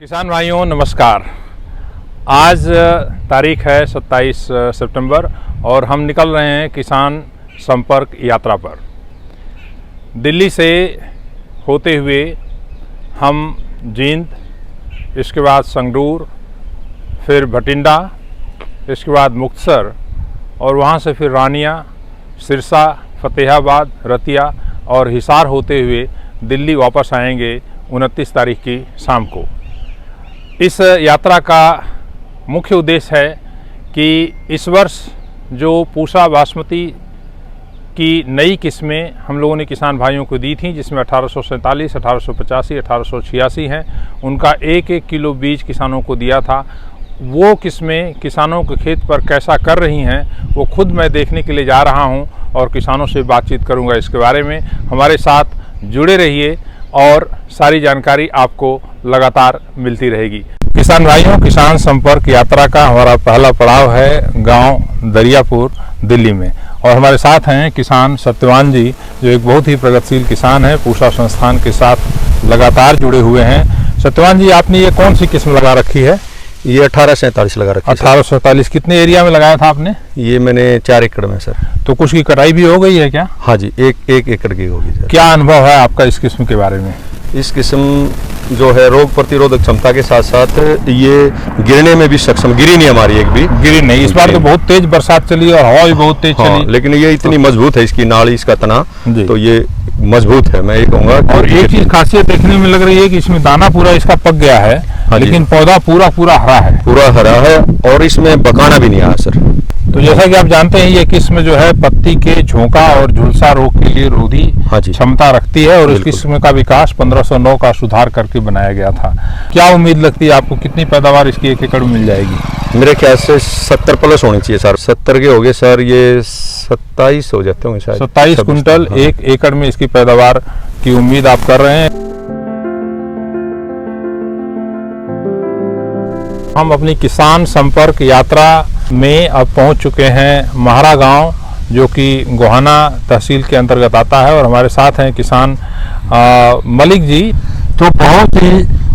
किसान भाइयों नमस्कार। आज तारीख है 27 सितंबर और हम निकल रहे हैं किसान संपर्क यात्रा पर। दिल्ली से होते हुए हम जींद, इसके बाद संगरूर, फिर भटिंडा, इसके बाद मुक्तसर और वहाँ से फिर रानिया, सिरसा, फतेहाबाद, रतिया और हिसार होते हुए दिल्ली वापस आएंगे 29 तारीख की शाम को। इस यात्रा का मुख्य उद्देश्य है कि इस वर्ष जो पूसा बासमती की नई किस्में हम लोगों ने किसान भाइयों को दी थी, जिसमें 1847, 1885, 1886 हैं, उनका एक एक किलो बीज किसानों को दिया था। वो किस्में किसानों के खेत पर कैसा कर रही हैं वो खुद मैं देखने के लिए जा रहा हूं और किसानों से बातचीत करूंगा इसके बारे में। हमारे साथ जुड़े रहिए और सारी जानकारी आपको लगातार मिलती रहेगी। किसान भाइयों, किसान संपर्क यात्रा का हमारा पहला पड़ाव है गांव दरियापुर, दिल्ली में, और हमारे साथ हैं किसान सत्यवान जी, जो एक बहुत ही प्रगतिशील किसान है, पूसा संस्थान के साथ लगातार जुड़े हुए हैं। सत्यवान जी, आपने ये कौन सी किस्म लगा रखी है? ये 1847 लगा रखी है। 1847 कितने एरिया में लगाया था आपने? ये मैंने 4 एकड़ में सर। तो कुछ की कटाई भी हो गई है क्या? हाँ जी, एक एकड़ की होगी सर। क्या अनुभव है आपका इस किस्म के बारे में? इस किस्म जो है रोग प्रतिरोधक क्षमता के साथ साथ ये गिरने में भी सक्षम, गिरी नहीं हमारी एक भी। गिरी नहीं, इस बार तो बहुत तेज बरसात चली और हवा भी बहुत तेज चली। लेकिन ये इतनी मजबूत है, इसकी नाड़ी, इसका तना, तो ये मजबूत है, मैं ये कहूँगा। और एक चीज खासियत देखने में लग रही है कि इसमें दाना पूरा इसका पक गया है, लेकिन पौधा पूरा हरा है। पूरा हरा है और इसमें बकाना भी नहीं आया सर। तो जैसा कि आप जानते हैं, ये किस्म जो है पत्ती के झोंका और झुलसा रोग के लिए रोधी क्षमता रखती है और इस किस्म का विकास 1509 का सुधार करके बनाया गया था। क्या उम्मीद लगती है आपको, कितनी पैदावार इसकी एक एकड़ में मिल जाएगी? मेरे ख्याल से 70 प्लस होनी चाहिए सर। 70 के हो गए सर, ये 27 हो जाते होंगे शायद। 27 कुंटल एक एकड़ में इसकी पैदावार की उम्मीद आप कर रहे हैं। हम अपनी किसान संपर्क यात्रा में अब पहुंच चुके हैं महारा गांव, जो कि गोहाना तहसील के अंतर्गत आता है, और हमारे साथ हैं किसान मलिक जी। तो बहुत ही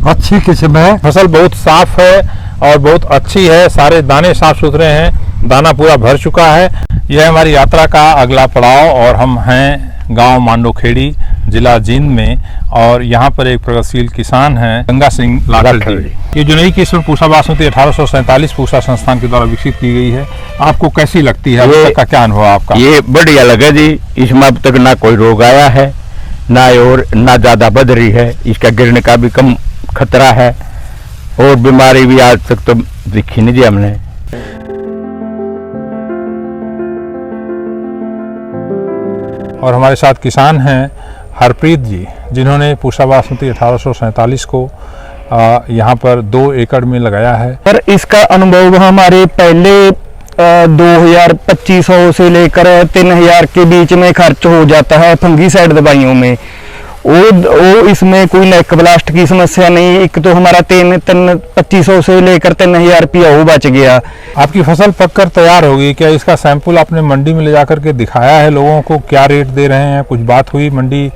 अच्छी किस्म है, फसल बहुत साफ है और बहुत अच्छी है, सारे दाने साफ सुथरे हैं, दाना पूरा भर चुका है। यह हमारी यात्रा का अगला पड़ाव और हम हैं गांव मांडोखेड़ी, जिला जींद में, और यहाँ पर एक प्रगतिशील किसान हैं गंगा सिंह लाखड़ जी। ये जो नई किस्म पूसा बासमती 1847 पूसा संस्थान के द्वारा विकसित की गई है, आपको कैसी लगती है? अभी तक का क्या अनुभव आपका? ये बढ़िया लगा जी। इसमें अब तक ना कोई रोग आया है, ना ज्यादा बढ़ रही है, इसका गिरने का भी कम खतरा है, और बीमारी भी आज तक तो दिखी नहीं जी हमने। और हमारे साथ किसान हैं हरप्रीत जी, जिन्होंने पूसा बासमती 1847 को यहाँ पर 2 एकड़ में लगाया है। पर इसका अनुभव हमारे पहले 2200 से लेकर 3000 के बीच में खर्च हो जाता है फंगीसाइड दवाइयों में। वो इसमें कोई नेक ब्लास्ट की समस्या नहीं। एक तो हमारा 2500 से लेकर 3000 रुपया वो बच गया। आपकी फसल पककर तैयार होगी, क्या इसका सैंपल आपने मंडी में ले जाकर के दिखाया है लोगों को? क्या रेट दे रहे हैं? कुछ बात हुई मंडी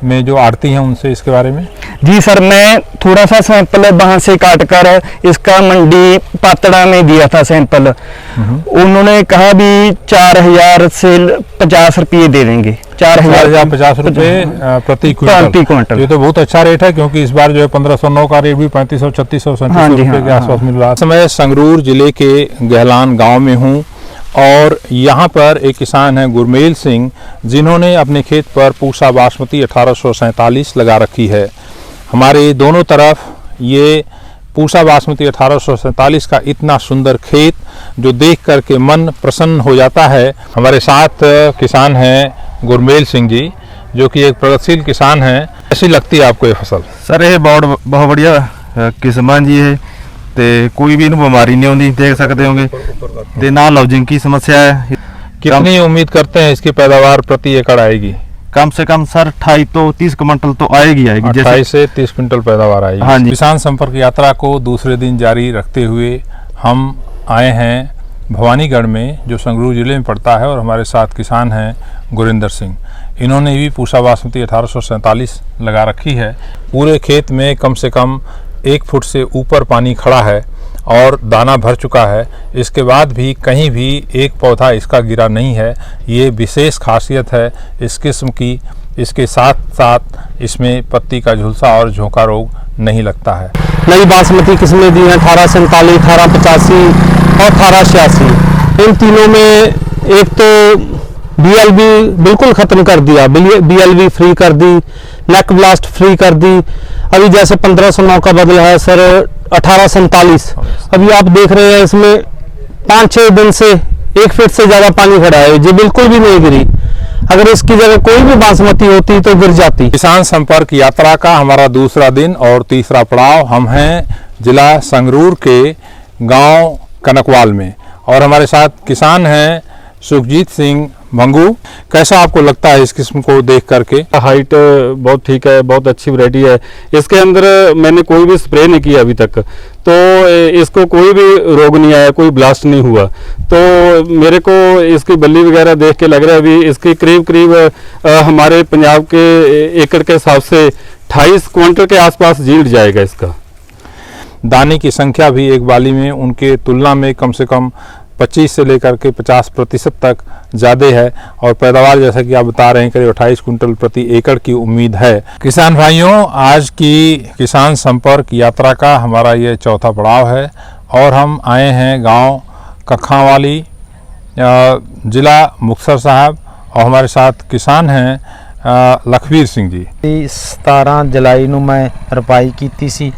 में जो आड़ती हैं उनसे इसके बारे में? जी सर, मैं थोड़ा सा सैंपल वहां से काट कर इसका मंडी पातड़ा में दिया था सैंपल। उन्होंने कहा भी 4000 से 50 रुपये दे देंगे। 4050 रुपये प्रति क्विंटल। ये तो बहुत अच्छा रेट है, क्योंकि इस बार जो है 1509 का रेट भी 3500, 3600, 3700 रुपये के आसपास मिल रहा है। मैं संगरूर जिले के गहलान गाँव में हूँ और यहाँ पर एक किसान हैं गुरमेल सिंह, जिन्होंने अपने खेत पर पूसा बासमती 1847 लगा रखी है। हमारे दोनों तरफ ये पूसा बासमती 1847 का इतना सुंदर खेत जो देख करके मन प्रसन्न हो जाता है। हमारे साथ किसान हैं गुरमेल सिंह जी, जो कि एक प्रगतिशील किसान हैं। कैसी लगती है आपको ये फसल? सर ये बहुत बढ़िया किस्म जी है, ते कोई भी बीमारी नहीं होती, देख सकते होंगे, ते ना लॉजिंग की समस्या है। कितनी उम्मीद करते हैं इसकी पैदावार प्रति एकड़ आएगी? कम से कम सर 28 तो 30 क्विंटल तो आएगी। 28 से 30 क्विंटल पैदावार आएगी। हाँ जी। किसान संपर्क यात्रा को दूसरे दिन जारी रखते हुए हम आए हैं भवानीगढ़ में, जो संगरूर जिले में पड़ता है, और हमारे साथ किसान हैं गुरिंदर सिंह। इन्होंने भी पूसा बासमती 1847 लगा रखी है। पूरे खेत में कम से कम 1 फुट से ऊपर पानी खड़ा है और दाना भर चुका है, इसके बाद भी कहीं भी एक पौधा इसका गिरा नहीं है। ये विशेष खासियत है इस किस्म की। इसके साथ साथ इसमें पत्ती का झुलसा और झोंका रोग नहीं लगता है। नई बासमती किस्में दी हैं 1847, 1885 और 1886। इन तीनों में एक तो BLV बिल्कुल ख़त्म कर दिया, BLV फ्री कर दी, नेक ब्लास्ट फ्री कर दी। अभी जैसे 1509 का बदला है सर 1847, अभी आप देख रहे हैं इसमें 5-6 दिन से 1 फीट से ज़्यादा पानी खड़ा है, ये बिल्कुल भी नहीं गिरी। अगर इसकी जगह कोई भी बासमती होती तो गिर जाती। किसान संपर्क यात्रा का हमारा दूसरा दिन और तीसरा पड़ाव। हम हैं जिला संगरूर के गांव कनकवाल में और हमारे साथ किसान हैं सुखजीत सिंह मंगू। कैसा आपको लगता है इस किस्म को देख करके? हाइट बहुत ठीक है, बहुत अच्छी वैरायटी है। इसके अंदर मैंने कोई भी स्प्रे नहीं किया अभी तक, तो इसको कोई भी रोग नहीं आया, कोई ब्लास्ट नहीं हुआ। तो मेरे को इसकी बल्ली वगैरह देख के लग रहा है अभी इसकी करीब हमारे पंजाब के एकड़ के हिसाब से 28 क्विंटल के आसपास यील्ड जाएगा इसका। दाने की संख्या भी एक बाली में उनके तुलना में कम से कम 25 से लेकर के 50% तक ज़्यादा है और पैदावार जैसा कि आप बता रहे हैं करीब 28 कुंटल प्रति एकड़ की उम्मीद है। किसान भाइयों, आज की किसान संपर्क यात्रा का हमारा ये चौथा पड़ाव है और हम आए हैं गांव कखावाली, जिला मुक्तसर साहब, और हमारे साथ किसान हैं लखवीर सिंह जी। 17 जुलाई ਨੂੰ मैं ਰਪਾਈ ਕੀਤੀ ਸੀ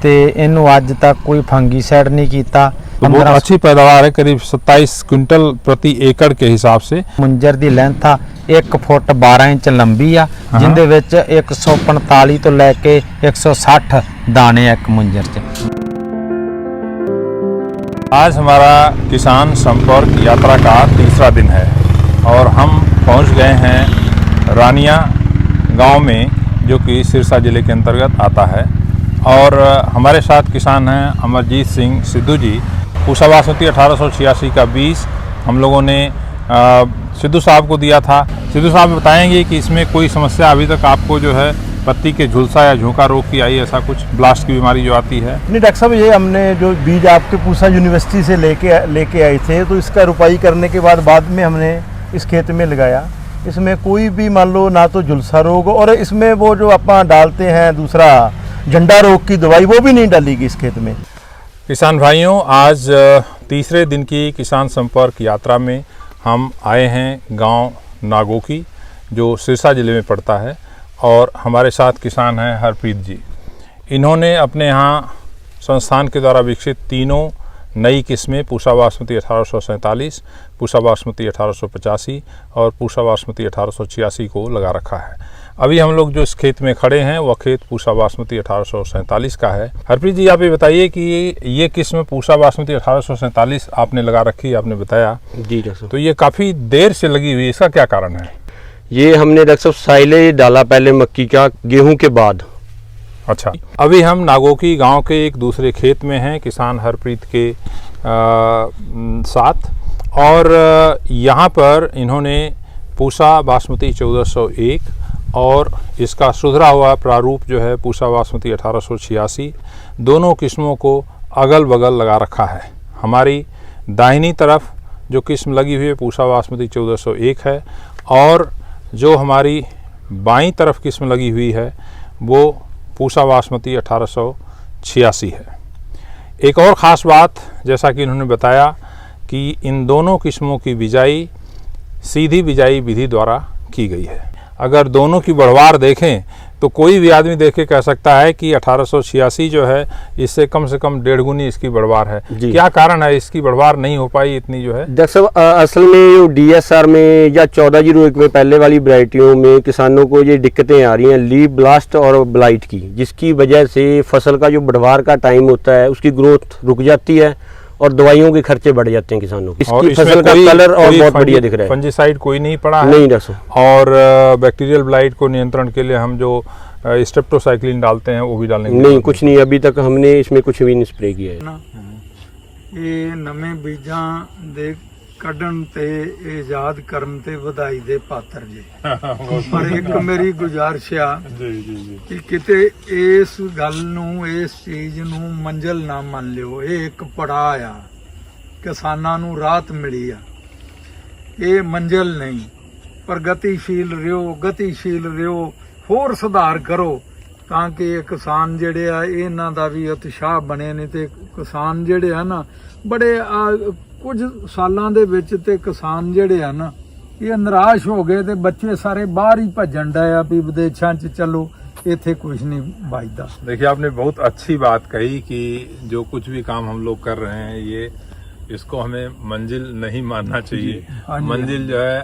ਤੇ ਇਹਨੂੰ ਅੱਜ तक कोई फंगीसाइड नहीं किया। तो बहुत अच्छी पैदावार है, करीब 27 क्विंटल प्रति एकड़ के हिसाब से। मुंजर ਦੀ ਲੈਂਥ ਆ 1 फुट 12 इंच लंबी आ, जिंदे ਵਿੱਚ 145 ਤੋਂ ਲੈ ਕੇ 160 दाने एक मुंजर च। आज हमारा किसान संपर्क यात्रा का तीसरा दिन है और हम पहुंच गए हैं रानिया गांव में, जो कि सिरसा जिले के अंतर्गत आता है। और हमारे साथ किसान हैं अमरजीत सिंह सिद्धू जी। पूसा बासमती 1886 का बीज हम लोगों ने सिद्धू साहब को दिया था। सिद्धू साहब बताएंगे कि इसमें कोई समस्या अभी तक आपको जो है पत्ती के झुलसा या झोंका रोग की आई, ऐसा कुछ ब्लास्ट की बीमारी जो आती है? नहीं डॉक्टर साहब, ये हमने जो बीज आपके पूसा यूनिवर्सिटी से लेके आए थे, तो इसका रुपाई करने के बाद में हमने इस खेत में लगाया। इसमें कोई भी मान लो ना तो झुलसा रोग, और इसमें वो जो आप डालते हैं दूसरा झंडा रोग की दवाई, वो भी नहीं डालेगी इस खेत में। किसान भाइयों, आज तीसरे दिन की किसान संपर्क यात्रा में हम आए हैं गांव नागोकी, जो सिरसा ज़िले में पड़ता है, और हमारे साथ किसान हैं हरप्रीत जी। इन्होंने अपने यहाँ संस्थान के द्वारा विकसित तीनों नई किस्में पूसा बासमती 1847, पूसा बासमती 1885 और पूसा बासमती 1886 को लगा रखा है। अभी हम लोग जो इस खेत में खड़े हैं वह खेत पूसा बासमती 1847 का है। हरप्रीत जी, आप ये बताइए कि ये किस्म पूसा बासमती 1847 आपने लगा रखी, आपने बताया जी डॉक्टर साहब। तो ये काफ़ी देर से लगी हुई, इसका क्या कारण है? ये हमने डॉक्टर साहब साइले डाला पहले मक्की का, गेहूं के बाद। अच्छा, अभी हम नागोकी गांव के एक दूसरे खेत में हैं किसान हरप्रीत के साथ, और यहाँ पर इन्होंने पूसा बासमती 1401 और इसका सुधरा हुआ प्रारूप जो है पूसा बासमती 1886, दोनों किस्मों को अगल बगल लगा रखा है। हमारी दाहिनी तरफ जो किस्म लगी हुई है पूसा बासमती 1401 है, और जो हमारी बाईं तरफ किस्म लगी हुई है वो पूसा बासमती 1886 है। एक और ख़ास बात, जैसा कि इन्होंने बताया कि इन दोनों किस्मों की बिजाई सीधी बिजाई विधि द्वारा की गई है। अगर दोनों की बढ़वार देखें तो कोई भी आदमी देख के कह सकता है कि 1886 जो है इससे कम से कम 1.5 गुनी इसकी बढ़वार है। क्या कारण है इसकी बढ़वार नहीं हो पाई इतनी जो है? डॉक्टर साहब, असल में जो DSR में या 1401 में पहले वाली वैरायटियों में किसानों को ये दिक्कतें आ रही हैं लीफ ब्लास्ट और ब्लाइट की, जिसकी वजह से फसल का जो बढ़वार का टाइम होता है उसकी ग्रोथ रुक जाती है और दवाइयों के खर्चे बढ़ जाते हैं किसानों को। इसकी फसल का कलर और बहुत बढ़िया दिख रहा है। फंजीसाइड कोई नहीं पड़ा है? नहीं डॉक्टर साहब। और बैक्टीरियल ब्लाइट को नियंत्रण के लिए हम जो स्ट्रेप्टोसाइक्लिन डालते हैं वो भी डालने? नहीं, कुछ नहीं, अभी तक हमने इसमें कुछ भी नहीं स्प्रे किया है। ये नवे बीजा दे ਕੱਢਣ ਤੇ ਇਹ ਯਾਦ ਕਰਨ ਤੇ ਵਧਾਈ ਦੇ ਪਾਤਰ ਜੀ। ਪਰ ਇੱਕ ਮੇਰੀ ਗੁਜ਼ਾਰਿਸ਼ ਆ ਕਿ ਕਿਤੇ ਇਸ ਗੱਲ ਨੂੰ, ਇਸ ਚੀਜ਼ ਨੂੰ ਮੰਜ਼ਿਲ ਨਾ ਮੰਨ ਲਿਓ। ਇਹ ਇੱਕ ਪੜਾਅ ਆ, ਕਿਸਾਨਾਂ ਨੂੰ ਰਾਹਤ ਮਿਲੀ ਆ, ਇਹ ਮੰਜ਼ਿਲ ਨਹੀਂ। ਪਰ ਗਤੀਸ਼ੀਲ ਰਿਓ, ਹੋਰ ਸੁਧਾਰ ਕਰੋ ਤਾਂ ਕਿ ਇਹ ਕਿਸਾਨ ਜਿਹੜੇ ਆ ਇਹਨਾਂ ਦਾ ਵੀ ਉਤਸ਼ਾਹ ਬਣੇ। ਨਹੀਂ ਤੇ ਕਿਸਾਨ ਜਿਹੜੇ ਆ ਨਾ ਬੜੇ ਕੁਝ ਸਾਲਾਂ ਦੇ ਵਿੱਚ ਤੇ ਕਿਸਾਨ ਜਿਹੜੇ ਆ ਨਾ ਇਹ ਨਿਰਾਸ਼ ਹੋ ਗਏ ਤੇ ਬੱਚੇ ਸਾਰੇ बाहर ही भजन डया भी विदेशों च चलो, इत्थे कुछ नहीं बचदा। देखिए, आपने बहुत अच्छी बात कही कि जो कुछ भी काम हम लोग कर रहे हैं ये इसको हमें मंजिल नहीं मानना चाहिए। मंजिल जो है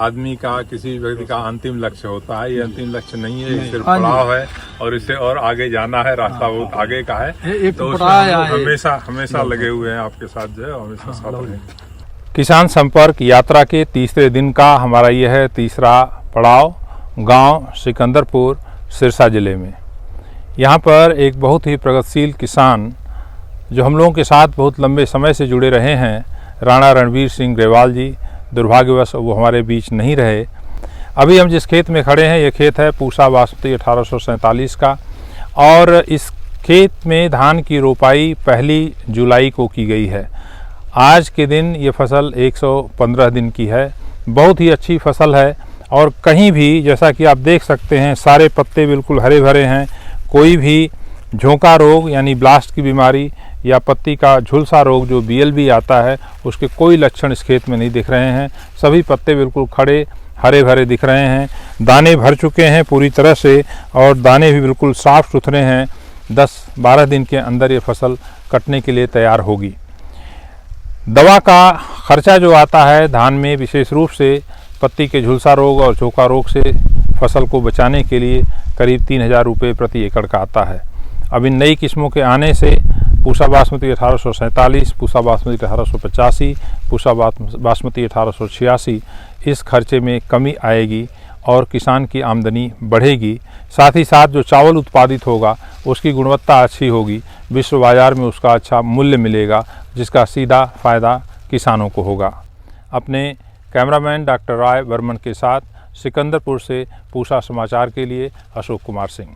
आदमी का, किसी व्यक्ति का अंतिम लक्ष्य होता है। ये अंतिम लक्ष्य नहीं है, ये सिर्फ पड़ाव है और इससे और आगे जाना है। रास्ता बहुत आगे का है, तो उसमें हमेशा लगे हुए हैं आपके साथ, जो है हमेशा साथ रहेंगे। किसान संपर्क यात्रा के तीसरे दिन का हमारा यह है तीसरा पड़ाव गांव सिकंदरपुर सिरसा जिले में। यहाँ पर एक बहुत ही प्रगतिशील किसान जो हम लोगों के साथ बहुत लंबे समय से जुड़े रहे हैं, राणा रणवीर सिंह ग्रेवाल जी, दुर्भाग्यवश वो हमारे बीच नहीं रहे। अभी हम जिस खेत में खड़े हैं ये खेत है पूसा बासमती 1847 का, और इस खेत में धान की रोपाई 1 जुलाई को की गई है। आज के दिन ये फसल 115 दिन की है। बहुत ही अच्छी फसल है और कहीं भी जैसा कि आप देख सकते हैं सारे पत्ते बिल्कुल हरे भरे हैं। कोई भी झोंका रोग यानी ब्लास्ट की बीमारी या पत्ती का झुलसा रोग जो BLB आता है उसके कोई लक्षण इस खेत में नहीं दिख रहे हैं। सभी पत्ते बिल्कुल खड़े हरे भरे दिख रहे हैं। दाने भर चुके हैं पूरी तरह से और दाने भी बिल्कुल साफ सुथरे हैं। 10-12 दिन के अंदर ये फसल कटने के लिए तैयार होगी। दवा का खर्चा जो आता है धान में, विशेष रूप से पत्ती के झुलसा रोग और झोंका रोग से फसल को बचाने के लिए करीब 3000 रुपये प्रति एकड़ का आता है। अब इन नई किस्मों के आने से पूसा बासमती 1847, पूसा बासमती 1885, पूसा बासमती 1886 इस खर्चे में कमी आएगी और किसान की आमदनी बढ़ेगी। साथ ही साथ जो चावल उत्पादित होगा उसकी गुणवत्ता अच्छी होगी, विश्व बाजार में उसका अच्छा मूल्य मिलेगा, जिसका सीधा फ़ायदा किसानों को होगा। अपने कैमरामैन डॉक्टर राय बर्मन के साथ सिकंदरपुर से पूसा समाचार के लिए अशोक कुमार सिंह।